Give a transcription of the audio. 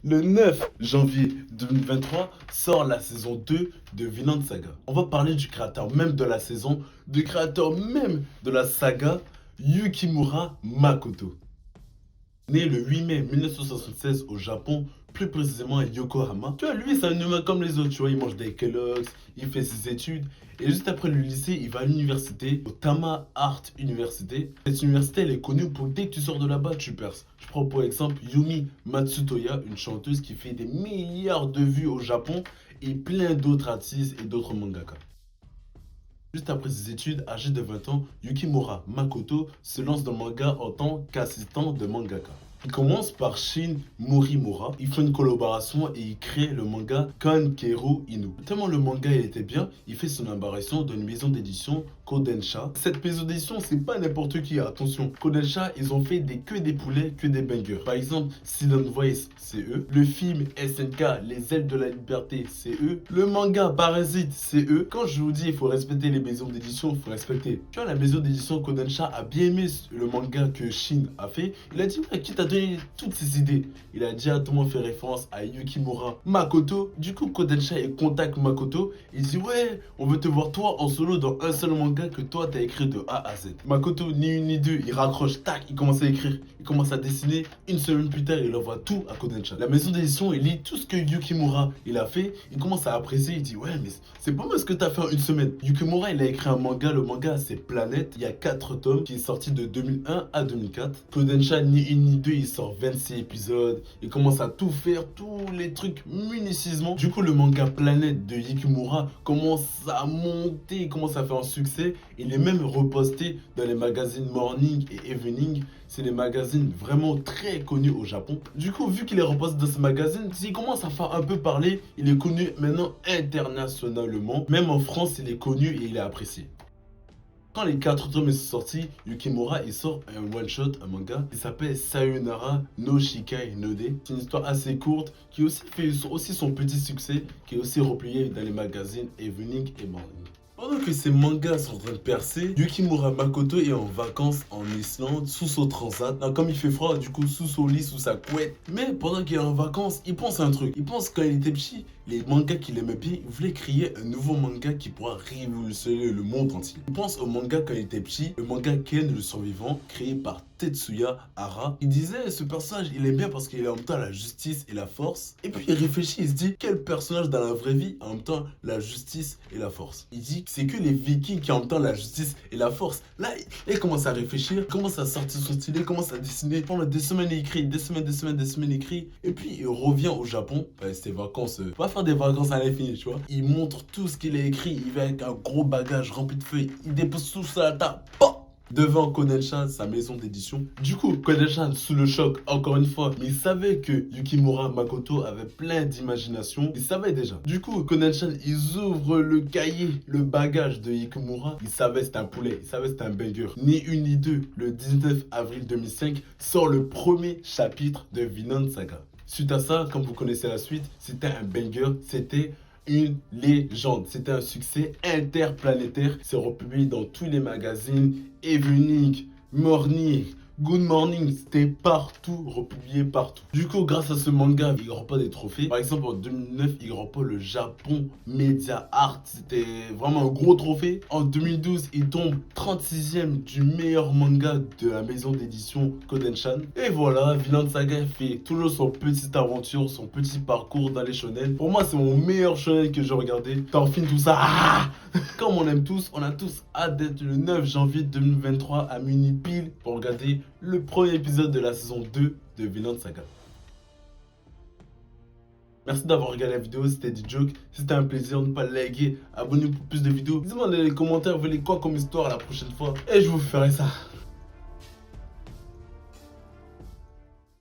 Le 9 janvier 2023 sort la saison 2 de Vinland Saga. On va parler du créateur même de la saison, du créateur même de la saga, Yukimura Makoto. Né le 8 mai 1976 au Japon, plus précisément à Yokohama. Tu vois, lui, c'est un humain comme les autres, tu vois, il mange des Kellogg's, il fait ses études. Et juste après le lycée, il va à l'université, au Tama Art University. Cette université, elle est connue pour dès que tu sors de là-bas, tu perces. Je prends pour exemple Yumi Matsutoya, une chanteuse qui fait des milliards de vues au Japon, et plein d'autres artistes et d'autres mangaka. Juste après ses études, âgé de 20 ans, Yukimura Makoto se lance dans le manga en tant qu'assistant de mangaka. Il commence par Shin Morimura, il fait une collaboration et il crée le manga Kankeru Inu. Tellement le manga il était bien, il fait son apparition dans une maison d'édition Kodensha. Cette maison d'édition, c'est pas n'importe qui, attention. Kodensha, ils ont fait que des poulets, que des bangers. Par exemple, Silent Voice, c'est eux. Le film SNK, Les Ailes de la Liberté, c'est eux. Le manga Parasite, c'est eux. Quand je vous dis il faut respecter les maisons d'édition, il faut respecter. Tu vois, la maison d'édition Kodensha a bien aimé le manga que Shin a fait. Il a dit, ouais, qui t'a donné toutes ces idées? Il a directement fait référence à Yukimura Makoto. Du coup, Kodensha il contacte Makoto. Il dit, ouais, on veut te voir toi en solo dans un seul manga que toi t'as écrit de A à Z. Makoto, ni une ni deux, il raccroche, tac, il commence à écrire, il commence à dessiner. Une semaine plus tard, il envoie tout à Kodensha. La maison d'édition, il lit tout ce que Yukimura il a fait, il commence à apprécier, il dit ouais mais c'est pas mal ce que t'as fait en une semaine. Yukimura il a écrit un manga, le manga c'est Planète, il y a 4 tomes qui est sorti de 2001 à 2004. Kodensha, ni une ni deux, il sort 26 épisodes, il commence à tout faire, tous les trucs minutieusement. Du coup le manga Planète de Yukimura commence à monter, il commence à faire un succès. Il est même reposté dans les magazines Morning et Evening. C'est des magazines vraiment très connus au Japon. Du coup, vu qu'il est reposté dans ces magazines, s'il commence à faire un peu parler, il est connu maintenant internationalement. Même en France, il est connu et il est apprécié. Quand les 4 tomes sont sortis, Yukimura il sort un one-shot, un manga, qui s'appelle Sayonara no Shikai no De. C'est une histoire assez courte qui aussi fait son petit succès, qui est aussi replié dans les magazines Evening et Morning. Pendant que ces mangas sont en train de percer, Yukimura Makoto est en vacances en Islande, sous son transat. Non, comme il fait froid, du coup, sous son lit, sous sa couette. Mais pendant qu'il est en vacances, il pense à un truc. Il pense quand il était petit, les mangas qu'il aimait bien, il voulait créer un nouveau manga qui pourra révolutionner le monde entier. Il pense au manga quand il était petit, le manga Ken le survivant, créé par Tetsuya Hara. Il disait, ce personnage, il aime bien parce qu'il a en même temps la justice et la force. Et puis il réfléchit, il se dit, quel personnage dans la vraie vie a en même temps la justice et la force? Il dit, c'est que les Vikings qui ont en même temps la justice et la force. Là, il commence à réfléchir, il commence à sortir son stylet, il commence à dessiner. Pendant des semaines, il écrit, des semaines, il écrit. Et puis il revient au Japon, ses vacances, pas faire des vacances à l'infini, tu vois. Il montre tout ce qu'il a écrit, il vient avec un gros bagage rempli de feuilles, il dépose tout ça à la table, devant Kodensha, sa maison d'édition. Du coup, Kodensha, sous le choc, encore une fois, mais il savait que Yukimura Makoto avait plein d'imagination. Il savait déjà. Du coup, Kodensha, ils ouvrent le cahier, le bagage de Yukimura. Il savait c'était un poulet, il savait c'était un banger. Ni une ni deux, le 19 avril 2005, sort le premier chapitre de Vinland Saga. Suite à ça, comme vous connaissez la suite, c'était un banger, c'était une légende. C'était un succès interplanétaire. C'est republié dans tous les magazines, Evening, Morning, Good Morning, c'était partout, republié partout. Du coup, grâce à ce manga, il remporte des trophées. Par exemple, en 2009, il remporte le Japon Media Art. C'était vraiment un gros trophée. En 2012, il tombe 36e du meilleur manga de la maison d'édition Kodensha. Et voilà, Vinland Saga fait toujours son petite aventure, son petit parcours dans les shonen. Pour moi, c'est mon meilleur shonen que j'ai regardé. T'en finis tout ça. Comme on aime tous, on a tous hâte d'être le 9 janvier 2023 à minuit pile pour regarder le premier épisode de la saison 2 de Vinland Saga. Merci d'avoir regardé la vidéo, c'était D-Joke. C'était un plaisir, ne pas liker, abonnez-vous pour plus de vidéos. Dites-moi dans les commentaires, vous voulez quoi comme histoire la prochaine fois et je vous ferai ça.